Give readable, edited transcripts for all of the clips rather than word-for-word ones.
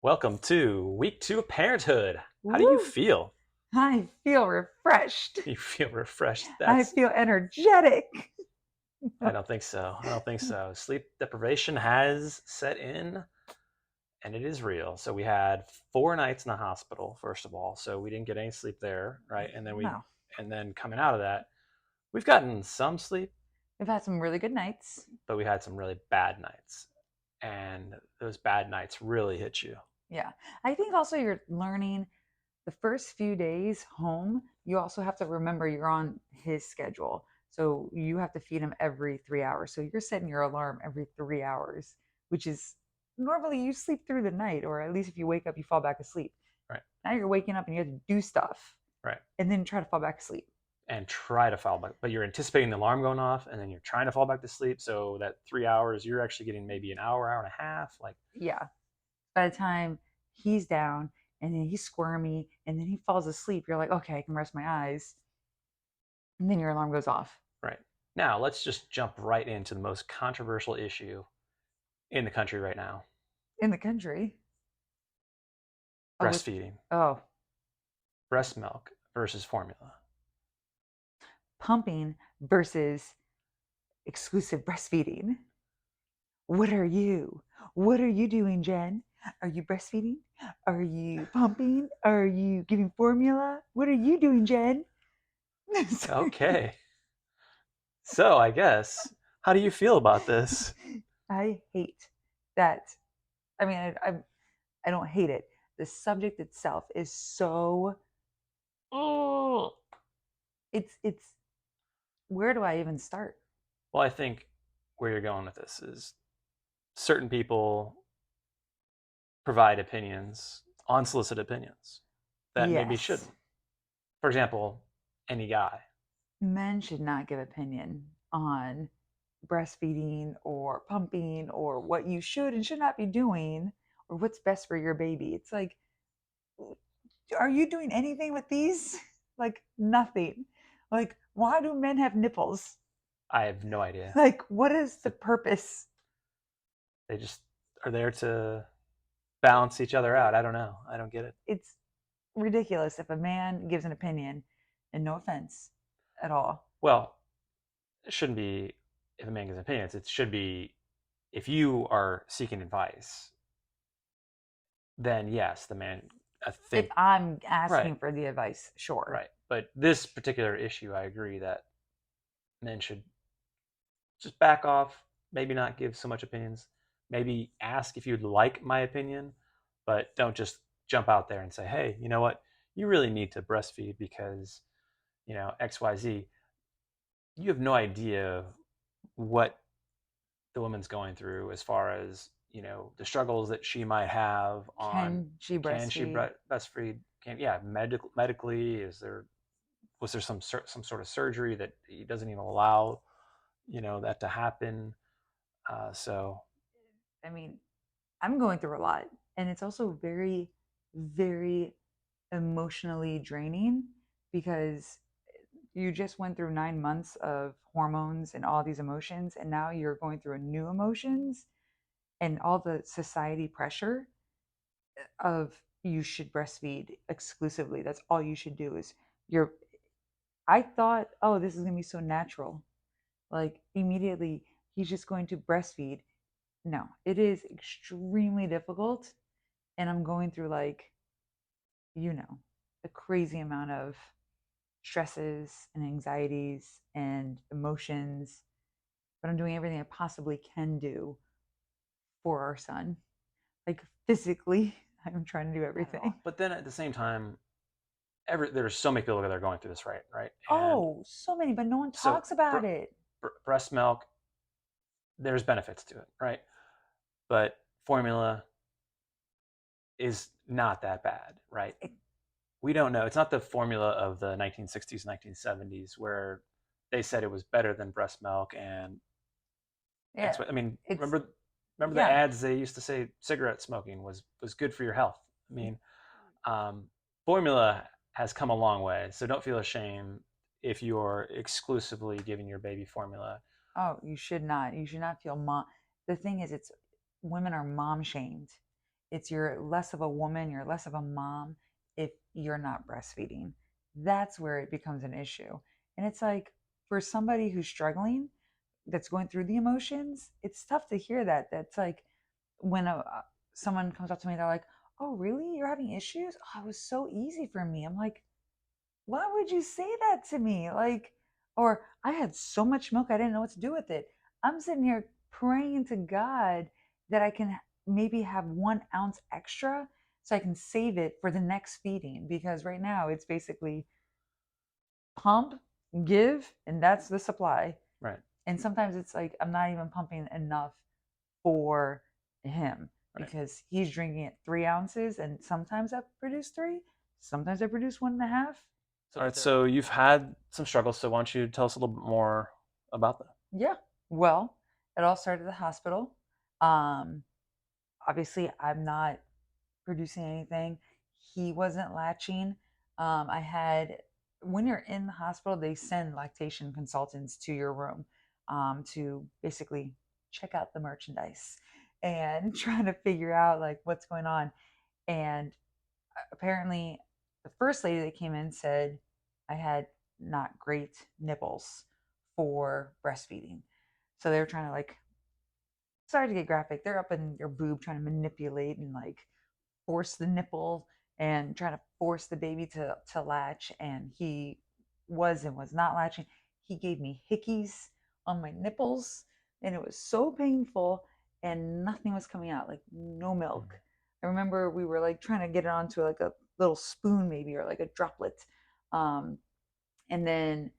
Welcome to week 2 of parenthood. How do you Woo! feel? I feel refreshed. You feel refreshed? I feel energetic. I don't think so. I don't think so. Sleep deprivation has set in and it is real. So we had 4 nights in the hospital, first of all. So we didn't get any sleep there, right? No, And then coming out of that, we've gotten some sleep, we've had some really good nights. but we had some really bad nights. And those bad nights really hit you. Yeah. I think also you're learning the first few days home, you also have to remember you're on his schedule. So you have to feed him every 3 hours. So you're setting your alarm every 3 hours, which is normally you sleep through the night, or at least if you wake up, you fall back asleep. Right. Now you're waking up and you have to do stuff Right. and then try to fall back asleep. And try to fall back. But you're anticipating the alarm going off, and then you're trying to fall back to sleep. So that 3 hours, you're actually getting maybe an hour, hour and a half. Like, Yeah. By the time he's down and then he's squirmy and then he falls asleep, you're like, okay, I can rest my eyes. And then your alarm goes off. right now, let's just jump right into the most controversial issue in the country right now: In the country. Oh, with, breastfeeding, oh, breast milk versus formula. pumping versus exclusive breastfeeding. What are you? What are you doing, Jen? Are you breastfeeding? Are you pumping? Are you giving formula? What are you doing, Jen? Okay, so I guess, how do you feel about this? I hate that. I mean, I don't hate it. The subject itself is so, oh, it's where do I even start? Well, I think where you're going with this is certain people provide opinions, unsolicited opinions, that maybe Yes, shouldn't. For example, any guy. men should not give opinion on breastfeeding or pumping or what you should and should not be doing or what's best for your baby. It's like, are you doing anything with these? Like nothing. Like, why do men have nipples? I have no idea. Like, what is the So purpose? they just are there to balance each other out. I don't know. I don't get it. It's ridiculous if a man gives an opinion, and no offense at all. Well, it shouldn't be if a man gives opinions. It should be if you are seeking advice, then yes, the man, I If think, I'm right, asking for the advice, sure. right. But this particular issue, I agree that men should just back off, maybe not give so much opinions, maybe ask if you'd like my opinion, but don't just jump out there and say, hey, you know what? You really need to breastfeed because, XYZ. You have no idea what the woman's going through as far as, the struggles that she might have on Can she can she breastfeed? breastfeed? Can yeah, medically, was there some sort of surgery that he doesn't even allow, that to happen? So I mean, I'm going through a lot, and it's also very, very emotionally draining because you just went through 9 months of hormones and all these emotions, and now you're going through a new emotions and all the society pressure of you should breastfeed exclusively. That's all you should do is you're I thought, oh, this is gonna be so natural. Like immediately he's just going to breastfeed. No, it is extremely difficult. And I'm going through like, you know, a crazy amount of stresses and anxieties and emotions, but I'm doing everything I possibly can do for our son. Like physically, I'm trying to do I don't know. everything. But then at the same time, there's so many people that are going through this, right? And Oh, so many, but no one so talks about it. breast milk, there's benefits to it, right? But formula is not that bad, right? it We don't know. It's not the formula of the 1960s, 1970s where they said it was better than breast milk and yeah, I mean, it's remember the yeah. ads they used to say cigarette smoking was good for your health. I mean, um, formula has come a long way, so don't feel ashamed if you're exclusively giving your baby formula. Oh, you should not. You should not feel mom. The thing is, it's women are mom shamed It's you're less of a woman, you're less of a mom if you're not breastfeeding. That's where it becomes an issue. And it's like for somebody who's struggling, that's going through the emotions, it's tough to hear that. That's like when someone comes up to me, they're like, "Oh, really? You're having issues? Oh, it was so easy for me." I'm like, why would you say that to me? Like, or I had so much milk, I didn't know what to do with it. I'm sitting here praying to God that I can maybe have 1 ounce extra so I can save it for the next feeding because right now it's basically pump, give, and that's the supply. Right. And sometimes it's like I'm not even pumping enough for him Right. because he's drinking at 3 ounces, and sometimes I produce three, sometimes I produce 1.5. All right. So you've had some struggles. So why don't you tell us a little bit more about that? Yeah. Well, it all started at the hospital. Um, Obviously, I'm not producing anything. He wasn't latching. I had, when you're in the hospital, they send lactation consultants to your room to basically check out the merchandise and try to figure out like what's going on. And apparently, the first lady that came in said I had not great nipples for breastfeeding. So they were trying to like, sorry to get graphic, they're up in your boob trying to manipulate and like force the nipple and trying to force the baby to latch. And he was and was not latching. He gave me hickeys on my nipples and it was so painful and nothing was coming out, like no milk. I remember we were like trying to get it onto like a little spoon maybe or like a droplet. Um, and then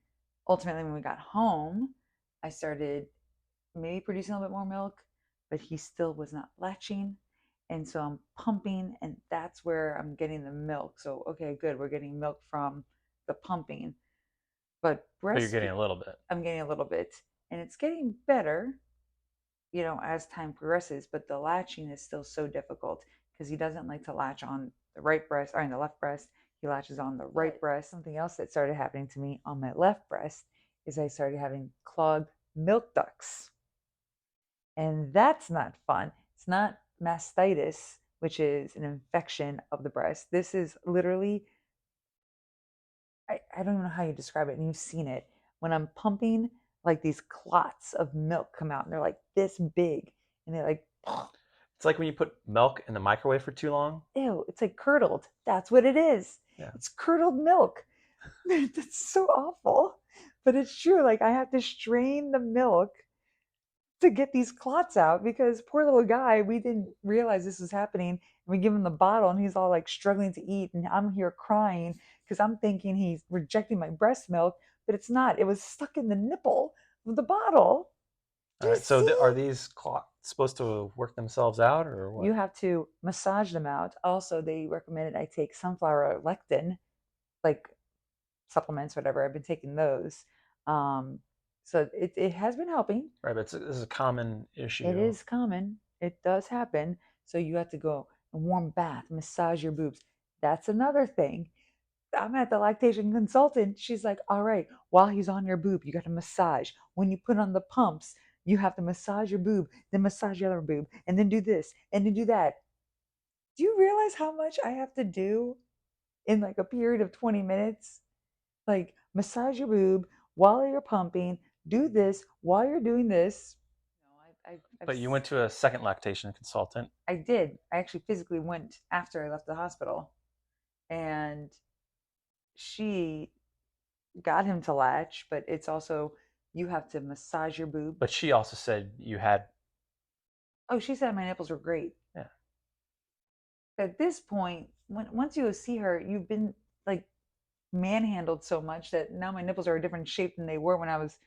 ultimately when we got home, I started maybe producing a little bit more milk, but he still was not latching. And so I'm pumping, and that's where I'm getting the milk. So, okay, good. We're getting milk from the pumping. But But you're getting breastfeed, a little bit. I'm getting a little bit. And it's getting better, as time progresses, but the latching is still so difficult because he doesn't like to latch on the right breast or on the left breast. He latches on the right breast. Something else that started happening to me on my left breast is I started having clogged milk ducts. And that's not fun. It's not mastitis, which is an infection of the breast. This is literally, I don't even know how you describe it, and you've seen it. When I'm pumping, like these clots of milk come out, and they're like this big, and they're like, It's like when you put milk in the microwave for too long. ew, it's like curdled. That's what it is. Yeah. It's curdled milk. That's so awful. But it's true. Like I have to strain the milk to get these clots out because poor little guy, we didn't realize this was happening. And we give him the bottle and he's all like struggling to eat. And I'm here crying because I'm thinking he's rejecting my breast milk, but it's not. It was stuck in the nipple of the bottle. Do All you right. So see? are these clots supposed to work themselves out or You what? have to massage them out. Also, they recommended I take sunflower lectin, like supplements, whatever. I've been taking those. Um, so it has been helping. Right. But this is a common It issue. is common. It does happen. So you have to go a warm bath, massage your boobs. That's another thing. I'm at the lactation consultant. She's like, all right, while he's on your boob, you got to massage. When you put on the pumps, you have to massage your boob, then massage your other boob, and then do this, and then do that. Do you realize how much I have to do in like a period of 20 minutes? Like, massage your boob while you're pumping, do this while you're doing this. No, But you went to a second lactation consultant. I did. I actually physically went after I left the hospital, and she got him to latch, but it's also you have to massage your boob. But she also said you had. Oh, she said my nipples were great. Yeah. At this point, once you go see her, you've been like manhandled so much that now my nipples are a different shape than they were when I was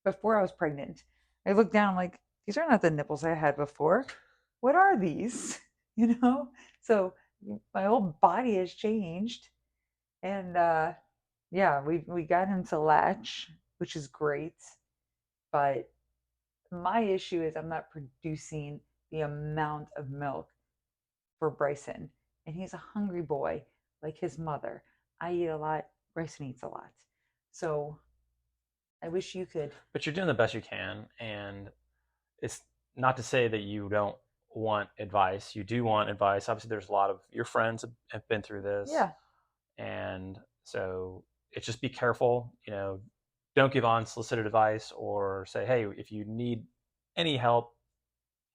before I was pregnant. I look down, I'm like, these are not the nipples I had before. What are these? You know? So my whole body has changed. And yeah, we got him to latch, which is great. But my issue is I'm not producing the amount of milk for Bryson. And he's a hungry boy, like his mother. I eat a lot, Bryson eats a lot. So I wish you could. But you're doing the best you can, and it's not to say that you don't want advice. You do want advice. Obviously, there's a lot of your friends have been through this, Yeah, and so it's just be careful. Don't give unsolicited advice or say, "Hey, if you need any help,"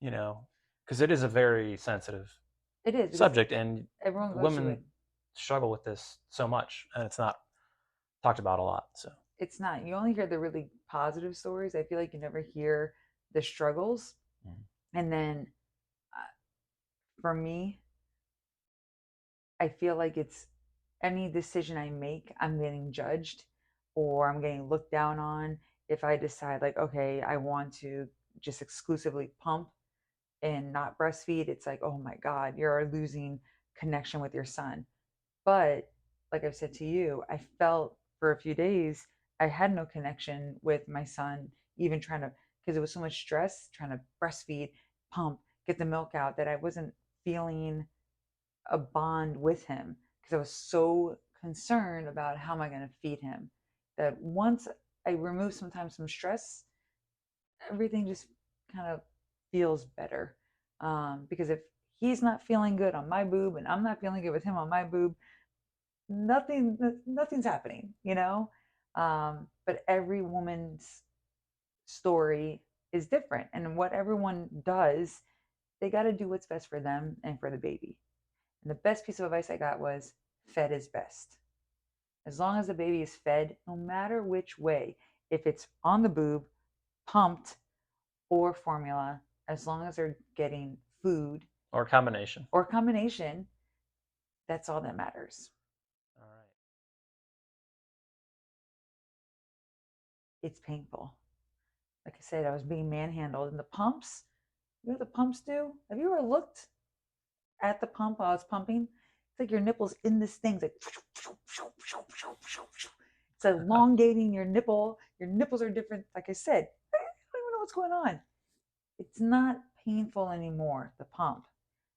you know, because it is a very sensitive it is because subject, and everyone goes through women it. struggle with this so much, and it's not talked about a lot. So, It's not. You only hear the really positive stories. I feel like you never hear the struggles. mm-hmm. And then uh, for me, I feel like it's any decision I make, I'm getting judged or I'm getting looked down on. If I decide, like, okay, I want to just exclusively pump and not breastfeed, it's like, oh my God, you're losing connection with your son. But like I've said to you, I felt for a few days I had no connection with my son, even trying to, because it was so much stress trying to breastfeed, pump, get the milk out, that I wasn't feeling a bond with him because I was so concerned about how am I going to feed him. That once I remove sometimes some stress, everything just kind of feels better. Because if he's not feeling good on my boob and I'm not feeling good with him on my boob, nothing's happening, you know. But every woman's story is different, and what everyone does, they got to do what's best for them and for the baby. And the best piece of advice I got was fed is best. As long as the baby is fed, no matter which way, if it's on the boob, pumped, or formula, as long as they're getting food or a combination. or combination, that's all that matters. All right. It's painful. Like I said, I was being manhandled, and the pumps, you know what the pumps do? Have you ever looked at the pump while it's pumping? It's like your nipples in this thing. It's like it's elongating your nipple. Your nipples are different. Like I said, I don't even know what's going on. It's not painful anymore, the pump.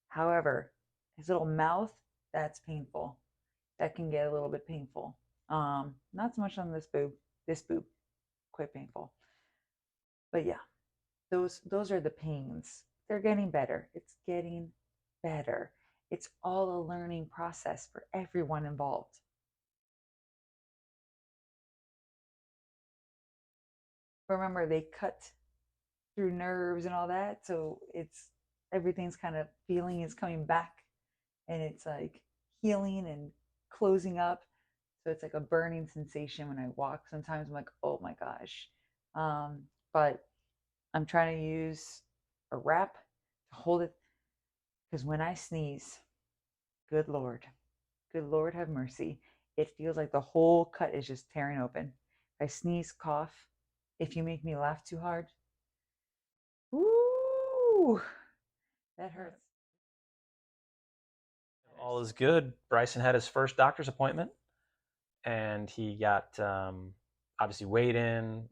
However, his little mouth, that's painful. That can get a little bit painful. Not so much on this boob. This boob, quite painful. But yeah, those are the pains. They're getting better. It's getting better. It's all a learning process for everyone involved. Remember, they cut through nerves and all that, so it's everything's kind of feeling is coming back, and it's like healing and closing up. So it's like a burning sensation when I walk. Sometimes I'm like, oh my gosh. But I'm trying to use a wrap to hold it because when I sneeze, good Lord, good Lord have mercy. It feels like the whole cut is just tearing open. If I sneeze, cough, if you make me laugh too hard, ooh, that hurts. All is good. Bryson had his first doctor's appointment, and he got obviously weighed in,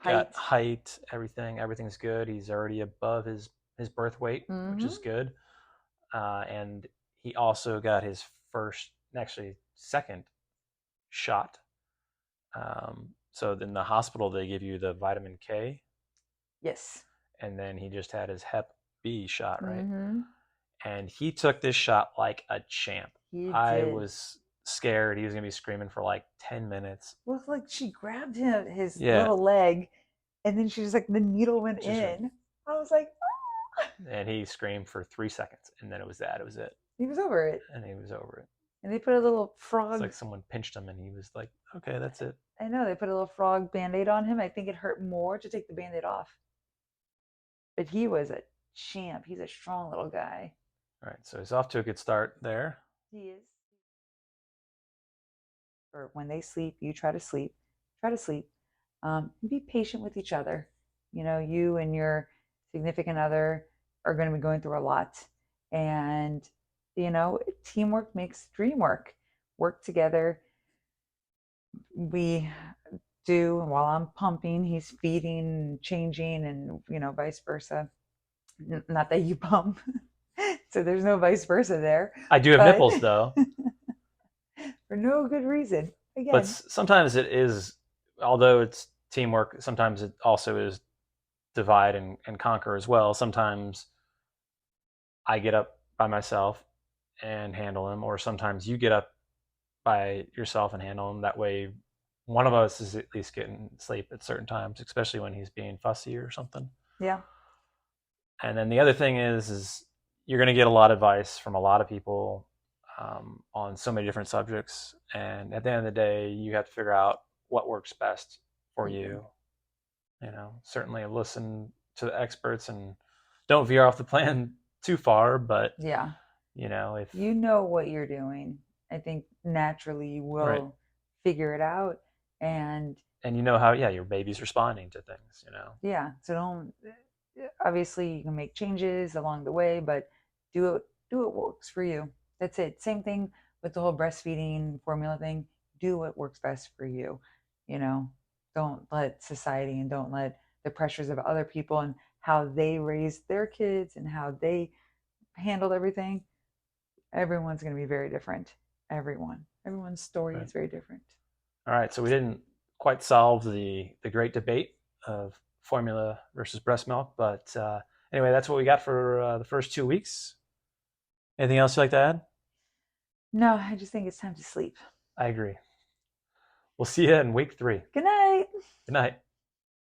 got Height. height, everything. Everything's good. He's already above his birth weight, which Mm-hmm. is good. And he also got his first, actually second shot. So in the hospital, they give you the vitamin K, Yes. and then he just had his Hep B shot, right? Mm-hmm. And he took this shot like a champ. He I did. was scared he was gonna be screaming for like 10 minutes. Looked like she grabbed him his Yeah, little leg, and then she just like the needle went just in. I was like, ah! and he screamed for 3 seconds, and then it was that. It was it, He was over it. and he was over it. And they put a little It's frog. like someone pinched him, and he was like, "Okay, that's it." I know they put a little frog band-aid on him. I think it hurt more to take the band-aid off. But he was a champ. He's a strong little guy. All right, so he's off to a good start there. He is. Or when they sleep, you try to sleep. Try to sleep. Be patient with each other. You know, you and your significant other are going to be going through a lot. And, you know, teamwork makes dream work. Work together. We do while I'm pumping, he's feeding, changing, and, you know, vice versa. Not that you pump. So there's no vice versa there. I do have But nipples though, for no good reason. but Again, sometimes it is. Although it's teamwork, sometimes it also is divide and conquer as well. Sometimes I get up by myself and handle him, or sometimes you get up by yourself and handle him. That way, one of us is at least getting sleep at certain times, especially when he's being fussy or something. Yeah. And then the other thing is you're going to get a lot of advice from a lot of people on so many different subjects. And at the end of the day, you have to figure out what works best for Mm-hmm. you. Certainly listen to the experts and don't veer off the plan too far. But Yeah. if You know what you're doing. I think naturally you right, will figure it out. And and you know how your baby's responding to things. yeah, so don't, obviously you can make changes along the way, but do what works for you. That's it. Same thing with the whole breastfeeding formula thing. Do what works best for you. You know, don't let society and don't let the pressures of other people and how they raised their kids and how they handled everything. Everyone's going to be very different. Everyone's story Right. is very different. All right, so we didn't quite solve the great debate of formula versus breast milk, but anyway, that's what we got for the first 2 weeks. Anything else you'd like to add? No, I just think it's time to sleep. I agree. We'll see you in week 3. Good night. Good night.